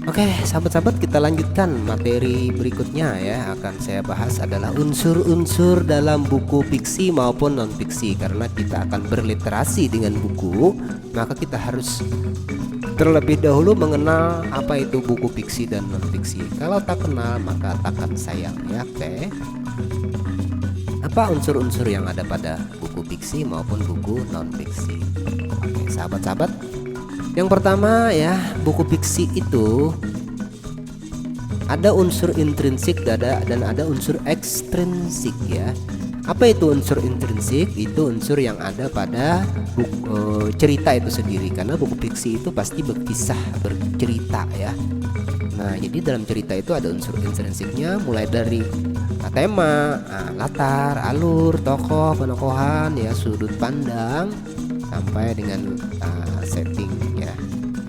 Oke, sahabat-sahabat, kita lanjutkan materi berikutnya ya. Akan saya bahas adalah unsur-unsur dalam buku fiksi maupun non-fiksi. Karena kita akan berliterasi dengan buku, maka kita harus terlebih dahulu mengenal apa itu buku fiksi dan non-fiksi. Kalau tak kenal maka takkan sayang ya. Oke. Apa unsur-unsur yang ada pada buku fiksi maupun buku non-fiksi? Oke, sahabat-sahabat, yang pertama ya, buku fiksi itu ada unsur intrinsik dan ada unsur ekstrinsik ya. Apa itu unsur intrinsik? Itu unsur yang ada pada cerita itu sendiri, karena buku fiksi itu pasti bercerita ya. Nah, jadi dalam cerita itu ada unsur intrinsiknya, mulai dari tema, latar, alur, tokoh, penokohan ya, sudut pandang, sampai dengan setting ya.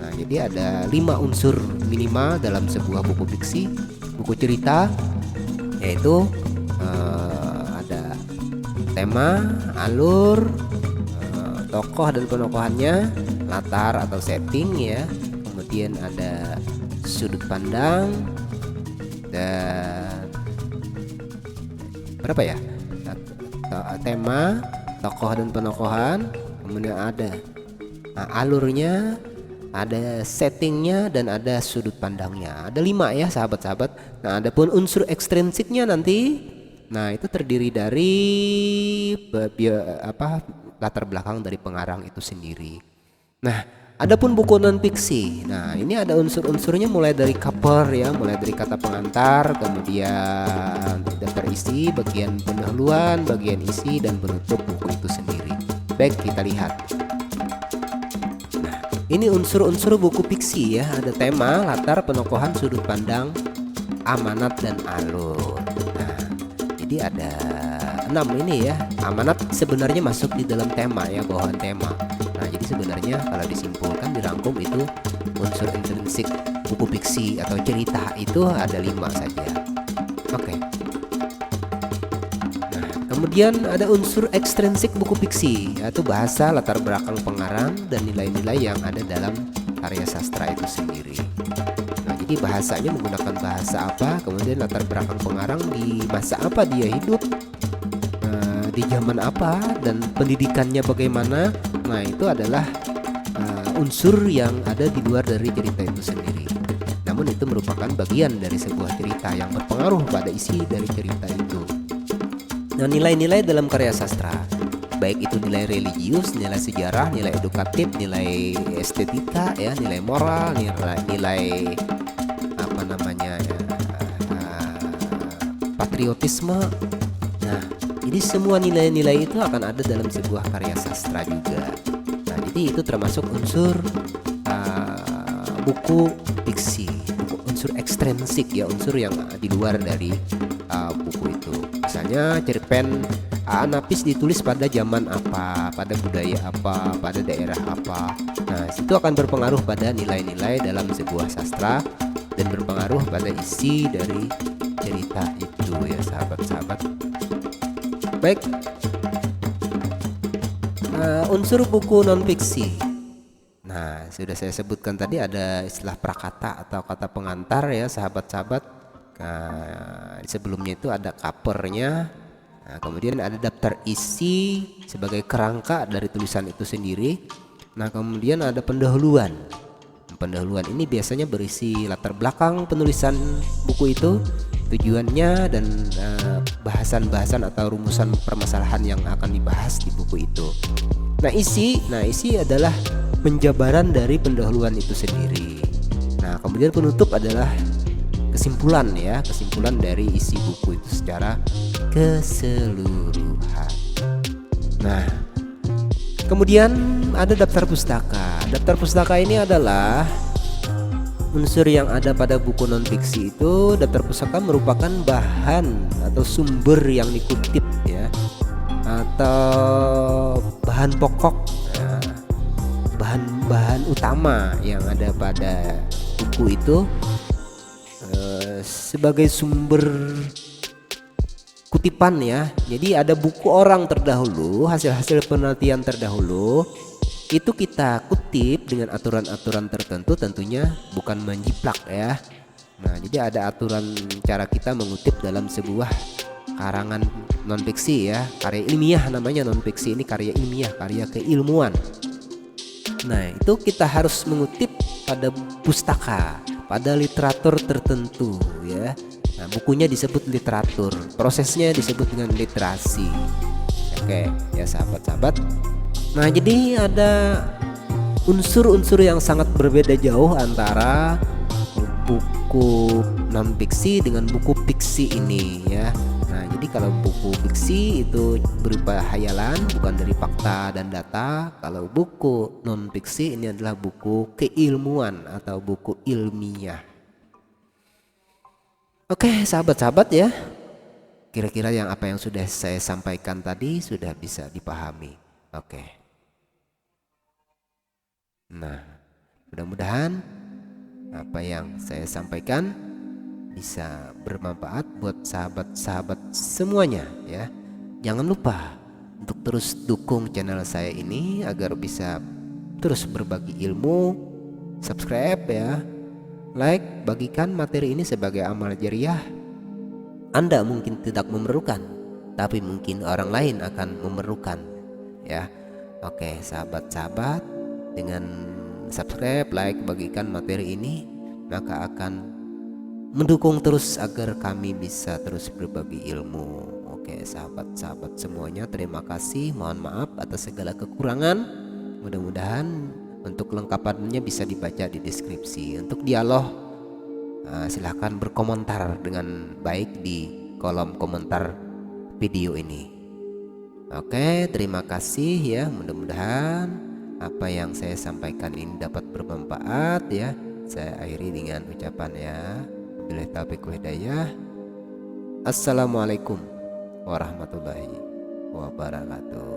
Nah, jadi ada 5 unsur minimal dalam sebuah buku fiksi, buku cerita, yaitu ada tema, alur, tokoh dan penokohannya, latar atau setting ya, kemudian ada sudut pandang, dan berapa ya, tema, tokoh dan penokohan, kemudian ada alurnya, ada settingnya, dan ada sudut pandangnya. Ada 5 ya sahabat-sahabat. Nah, adapun unsur ekstrinsiknya nanti, nah itu terdiri dari latar belakang dari pengarang itu sendiri. Nah, adapun buku non fiksi, nah ini ada unsur-unsurnya mulai dari cover ya, mulai dari kata pengantar, kemudian daftar isi, bagian pendahuluan, bagian isi, dan penutup buku itu sendiri. Baik, kita lihat. Nah, ini unsur-unsur buku fiksi ya. Ada tema, latar, penokohan, sudut pandang, amanat, dan alur. Nah, jadi ada 6 ini ya. Amanat sebenarnya masuk di dalam tema ya, bawahan tema. Nah, jadi sebenarnya kalau disimpulkan, dirangkum, itu unsur intrinsik buku fiksi atau cerita itu ada 5 saja. Oke. Kemudian ada unsur ekstrinsik buku fiksi, yaitu bahasa, latar belakang pengarang, dan nilai-nilai yang ada dalam karya sastra itu sendiri. Nah, jadi bahasanya menggunakan bahasa apa, kemudian latar belakang pengarang di masa apa dia hidup, di zaman apa, dan pendidikannya bagaimana. Nah, itu adalah unsur yang ada di luar dari cerita itu sendiri. Namun itu merupakan bagian dari sebuah cerita yang berpengaruh pada isi dari cerita itu. Nah, nilai-nilai dalam karya sastra, baik itu nilai religius, nilai sejarah, nilai edukatif, nilai estetika ya, nilai moral, nilai apa namanya ya, patriotisme. Nah, jadi semua nilai-nilai itu akan ada dalam sebuah karya sastra juga. Nah, jadi itu termasuk unsur buku fiksi, unsur ekstrinsik ya, unsur yang di luar dari buku itu. Misalnya cerpen Anapis ditulis pada zaman apa, pada budaya apa, pada daerah apa. Nah, itu akan berpengaruh pada nilai-nilai dalam sebuah sastra dan berpengaruh pada isi dari cerita itu ya sahabat-sahabat. Baik, unsur buku non fiksi. Nah, sudah saya sebutkan tadi ada istilah prakata atau kata pengantar ya sahabat-sahabat. Nah, sebelumnya itu ada covernya. Nah, kemudian ada daftar isi sebagai kerangka dari tulisan itu sendiri. Nah, kemudian ada pendahuluan. Pendahuluan ini biasanya berisi latar belakang penulisan buku itu, tujuannya, dan bahasan-bahasan atau rumusan permasalahan yang akan dibahas di buku itu. Nah, isi adalah penjabaran dari pendahuluan itu sendiri. Nah, kemudian penutup adalah kesimpulan ya, kesimpulan dari isi buku itu secara keseluruhan. Nah, kemudian ada daftar pustaka. Daftar pustaka ini adalah unsur yang ada pada buku non fiksi itu. Daftar pustaka merupakan bahan atau sumber yang dikutip ya, atau bahan pokok, bahan utama yang ada pada buku itu sebagai sumber kutipan ya. Jadi ada buku orang terdahulu, hasil-hasil penelitian terdahulu, itu kita kutip dengan aturan-aturan tertentu, tentunya bukan menjiplak ya. Nah, jadi ada aturan cara kita mengutip dalam sebuah karangan non fiksi ya, karya ilmiah namanya. Non fiksi ini karya ilmiah, karya keilmuan. Nah, itu kita harus mengutip pada pustaka, pada literatur tertentu ya. Nah, bukunya disebut literatur, prosesnya disebut dengan literasi. Oke, ya sahabat-sahabat. Nah, jadi ada unsur-unsur yang sangat berbeda jauh antara buku non fiksi dengan buku fiksi ini ya. Nah, jadi kalau buku fiksi itu berupa hayalan, bukan dari fakta dan data. Kalau buku non fiksi ini adalah buku keilmuan atau buku ilmiah. Oke, sahabat-sahabat ya. Kira-kira apa yang sudah saya sampaikan tadi sudah bisa dipahami. Oke. Nah, mudah-mudahan apa yang saya sampaikan bisa bermanfaat buat sahabat-sahabat semuanya ya. Jangan lupa untuk terus dukung channel saya ini agar bisa terus berbagi ilmu. Subscribe ya, like, bagikan materi ini sebagai amal jariah. Anda mungkin tidak memerlukan, tapi mungkin orang lain akan memerlukan ya. Oke sahabat-sahabat, dengan subscribe, like, bagikan materi ini, maka akan mendukung terus agar kami bisa terus berbagi ilmu. Oke sahabat-sahabat semuanya, terima kasih. Mohon maaf atas segala kekurangan. Mudah-mudahan untuk lengkapannya bisa dibaca di deskripsi. Untuk dialog silahkan berkomentar dengan baik di kolom komentar video ini. Oke, terima kasih ya. Mudah-mudahan apa yang saya sampaikan ini dapat bermanfaat ya. Saya akhiri dengan ucapan ya, billahi taufiq wal hidayah. Assalamualaikum warahmatullahi wabarakatuh.